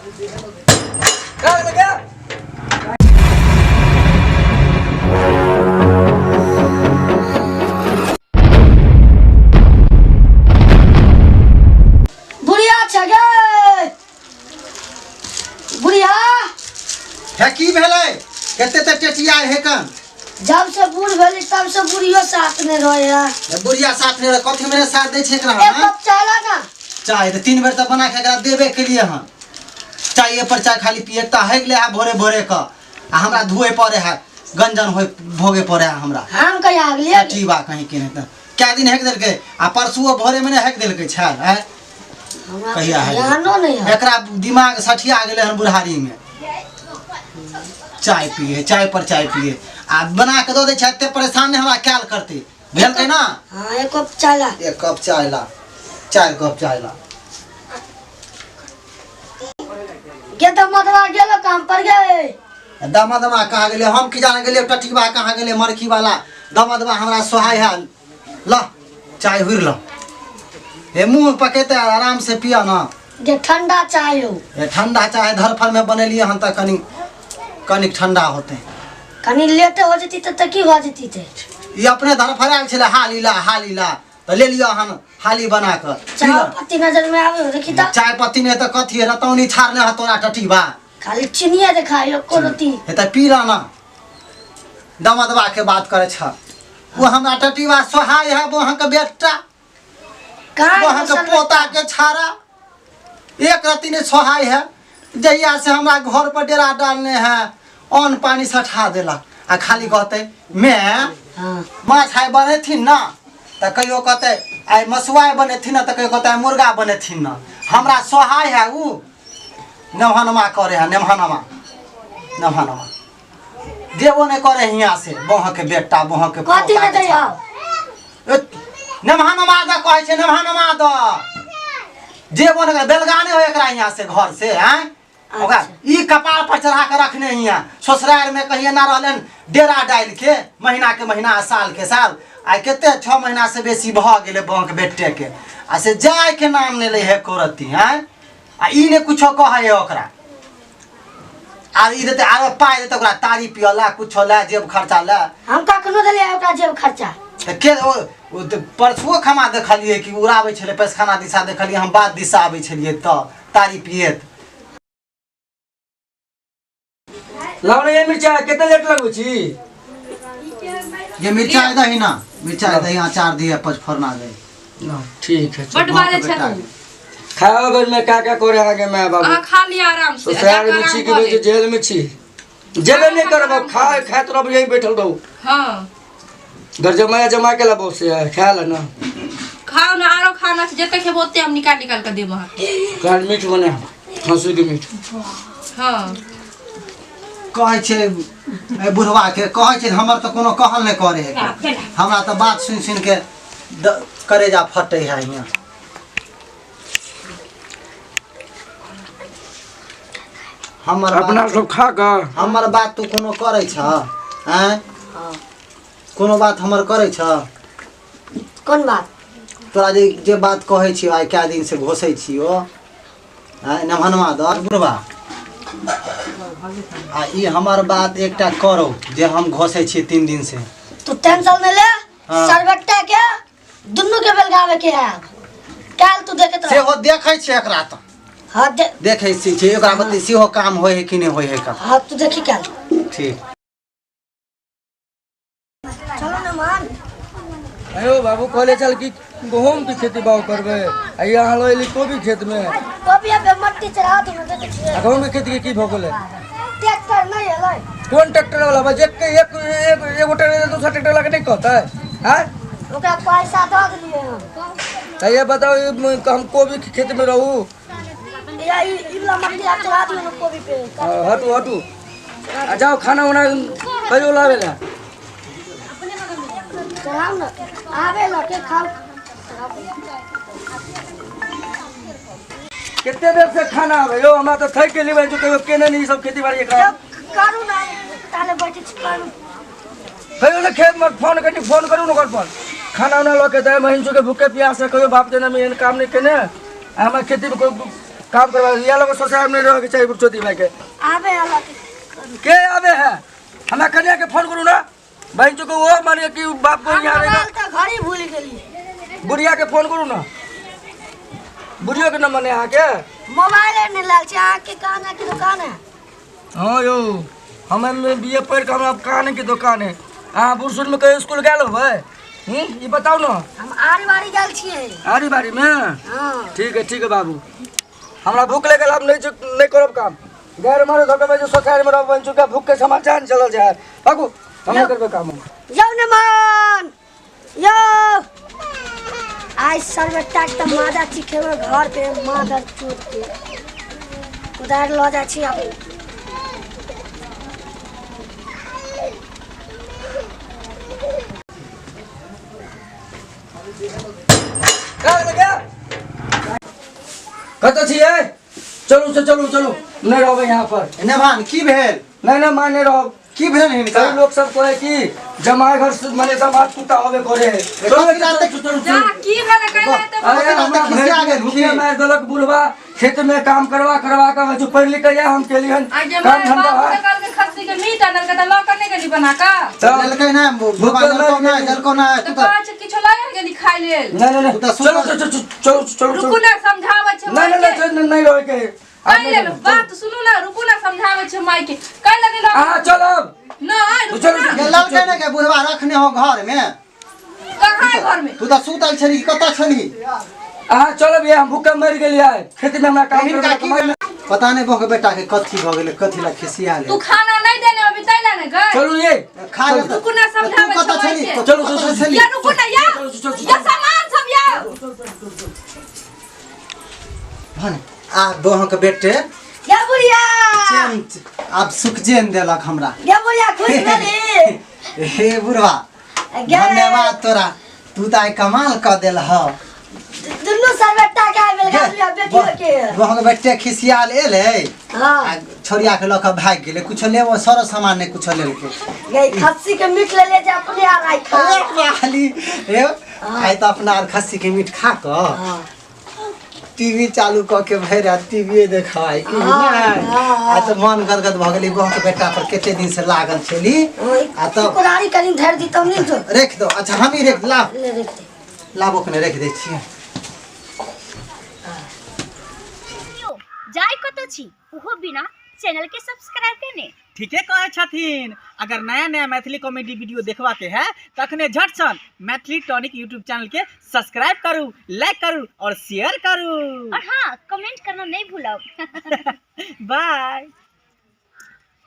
बुढ़िया बुढ़िया है की भेलै कते त टेटिया है कन जब से बूढ़ भेली तब से बुढ़ियो साथ में रहे बुढ़िया साथ में कथी मेरे साथ दे छै एकरा एक कप चाय ला ना चाय तो 3 बेर त बना के एकरा देबे के लिए हां चाय पर चाय खाली पिए त है गेले है भोरे भोरे का आ हमरा धुए पड़े है गंजन होय भोगे पड़े है हमरा हम कहीं आ गेलिए ठीक बा कहीं के त क्या दिन हेक देलके आ परसुओ भोरे में हेक देलके छै है कहिया है जानो नहीं है एकरा दिमाग सठिया गेले हन बुढ़ारी में चाय पिए चाय पर चाय पिए आ बना के दो दे छै एते परेशान ने हमरा काल करते भेल के ना हां एक कप चाय ला 4 कप चाय ला के तो मदवा गेलो काम पर गए दमदमा कहाँ गेले हम की जाने गेले टटिकबा कहाँ गेले मरखी वाला दमदमा हमरा सोहाय है ल चाय हुर ल ए मुंह पकेते आराम से पिया ना जे ठंडा चाय हो ए ठंडा चाय धरफल में बनेलिए हन त कनी ठंडा होते कनी लेटे हो जती त की हो जती थे ये अपने धरफल आल छले हालीला त ले लिया हन हाली बना कर चाय पत्ती नजर में आवे देखी त चाय पत्ती ने त कथी रतौनी छारले ह तोरा टटिकबा खाली चिनिया दिखाइयो को रोटी ए त पीला ना दमदबा के बात करे छ वो हमरा टटिकबा सोहाय है वो के बेटा वहाँ का पोता के छारा एक रत्ती ने सोहाय है जहिया से हमरा घर पर डेरा डालने हैं अन्न पानी सठा देलक आ खाली कहते मैं माछ आय बने थी ना त कहियो कहते आय मसुआय बने थी ना त कहियो कहते मुर्गा बने थी ना हमरा सोहाय है उ नमहनमा करे है नमहनमा देवो ने करे हिया से बह के बेटा बह के कथि में दैया नमहनमा द कहै छै नमहनमा द देवो ने बेलगाने हो एकरा हिया से घर से हैं ओकरा ई कपाल पर चढ़ा के रखने हिया ससुराल में कहिए ना रहलन डेरा डाल के महीना साल के साल आ केते 6 महीना से बेसी भ गेले बंक बेटे के आ से जाय के नाम ने ले है कोरती हैं आ ई ने कुछो कहे ओकरा आ ई देते आरो पाई देते ओकरा तारी पियला कुछो ला जेब खर्चा ला हम कखनो देले ओकरा जेब खर्चा के ओ परसुओ खमा देखलिए कि उड़ावे छले पैसखाना दिशा देखलिए हम बात दिशा आवे छलिए त तारी पियत लावण ये मिर्चा कितना लेट लगो छी ये मिर्चा दही ना मिर्चा दही अचार दिए पचफोरना दे ना ठीक है बट वाले छनु खाओ घर में क्या करे आगे मैं बाबू आ खा लिया आराम से ससुराल में छी के जेल में छी जेल नहीं करब खाए तो अब यही बैठल रहू हां घर जमा के ला बहुत से ख्याल है ना खाओ ना आरो खाना से जते खेबो ओते हम निकाल के देब हां काल मीठ बने हंसू के मीठ हां कहे छे ए बुढ़वा के कहे छे हमर त कोनो कहल नहीं करे है हमरा त बात सुन के करेजा फटे है हियां हमर अपना सब खा का हमर बात तू कोनो करे छ हैं कोनो बात हमर करे छ कौन बात तोरा जे बात कहे छी आइ क्या दिन से घोसै छी ओ हैं नमहनमा द बुढ़वा आ ई हमर बात एकटा करो जे हम घोसै छी 3 दिन से तू टेंशन में ले सरबट्टा के दुन्नु के बेलगावे के है काल तू देखत से हो देखै छी एकरा त हां देखै छी जे एकरा बते सेहो काम होय है कि नहीं होय है का हां तू देखी काल ठीक चलो ना मान अयो बाबू कहले चल कि गहूम की खेती बाव करबे आ यहाँ लइली कोबी खेत में कोबी पे मट्टी चढ़ा दो ना देखे छी गहूम की खेती के की भोगले ट्रैक्टर नहीं है लाई कौन ट्रैक्टर वाला बा जे के एक ट्रैक्टर दूसरा ट्रैक्टर लगा नहीं कहता है हैं ओकरा पैसा दे दिए हम तो ये बताओ हम कोबी की खेत में रहू या इला मट्टी चढ़ा दियो ना कोबी पे हटू आ जाओ खाना वाना कहियो लावेला चढ़ाओ ना आवे ला के खाओ कितने देर से खाना आवे यो हमरा तो थक गेली भाई जो कहियो केने नहीं सब खेती बाड़ी का करू ना ताले बैठे छी करू कहियो ना खेत में फोन करू ना पर खाना वाना लो के दे महिन के भूखे प्यास से कहियो बाप देना में काम नहीं केने हमरा खेती में कोई काम करवा ये लोग सोसाइटी में रह के चाहिए चोती भाई के आवे आला के आवे है हमें कन्या के फोन करू ना भाई जो को वो माने कि बाप को यहाँ रहेगा तो घर ही भूल गेली बुढ़िया के फोन करू ना बुढ़िया के नंबर यहाँ के मोबाइल नहीं लाल छै आके काना की दुकान है हाँ यो हमें बीए पढ़ के हमारा कान की दुकान है हाँ बुरसुर में कहीं स्कूल गए भाई ये बताओ ना हम आरी बारी गेल छियै आरी बारी में हां ठीक है बाबू हमरा भूख लगे हम नहीं करब काम गैर मारे धोखे में जो सोसाइटी में रह बन चुका भूख के समाचार नहीं चलल जाए बाबू हम नहीं करबे काम यो नमन यो आज सरबट्टा के मादा चिखेबे घर पे मादर चूत के उधार ल जा छी अब कत छिए चलू नहीं रहबे यहाँ पर एने भान की भेल नहीं माने रहो की भेल हिनका कई लोग सब कहे कि जमाए घर से माने दामाद पुता होबे करे चलो जा की भेले कहले त अरे हम हम खिसिया गेल भूखे मार देलक बुढ़वा खेत में काम करवा के जो पढ़ लिख के हम के लिए आज जे काम मारे धंधा बाप है के कल के खस्सी के मीट आनल के त लौका नहीं गेली बना का ललकै ना दलको ना तो पाँच किछो लाया गेली खाइ लेल नहीं तू तो चलो रुकू ना समझावे छै नहीं रहे के कहि लेल बात सुनू ना रुकू ना समझावे छै माई के कहि लगे लो हां चलो ना रुकू चलो, ना ये ललकै ना के बुढ़वा रखने हो घर में कहाँ है घर में तू तो सुतल छली कत छली चलो भैया हम भूखे मर गेलिए खेती में हमरा काम हिनका की भेल? पता नहीं भोग बेटा के कथी भ गेलै कथी ला खिसिया ले तू खाना नहीं देने अभी तैला ने गए चलो ये खा ले रुकू ना समझावे तू कत छै छली माई के। चलो छली या रुकू ना या सामान सब या भान आ दोह के बेटे या बुढ़िया चेन अब सुख जेन देलक हमरा या बुढ़िया खुश भेली हे बुढ़वा धन्यवाद तोरा तू तो आई कमाल कर देल ह दुन्नु सरबट्टा के आबे गेल बेटियो के दोह के बेटे खिसियाल एले हां आ छोरिया के लक भाग गेले कुछ लेबो सारा सामान नहीं कुछ लेलके गई खस्सी के मीट ले जा अपने आ आई खा वाली ए आई तो अपना और खस्सी के मीट खा क हां टीवी चालू क के भैरा टीवी देखाई कि नहीं आ तो मन गदगद भ गेली बह के बेटा पर केते दिन से लागल छली आ तो कुरारी कनी धर दी तब नहीं तो रख दो अच्छा हम ही रख ला ले रख दे लाबो कने रख दे छिए जाय कत छी ओहो बिना चैनल के सब्सक्राइब करने ठीके कहे छथिन अगर नया नया मैथिली कॉमेडी वीडियो देखवा के है तखने झट सन मैथिली टॉनिक यूट्यूब चैनल के सब्सक्राइब करू लाइक करू और शेयर करू और हाँ कमेंट करना नहीं भूलब बाय।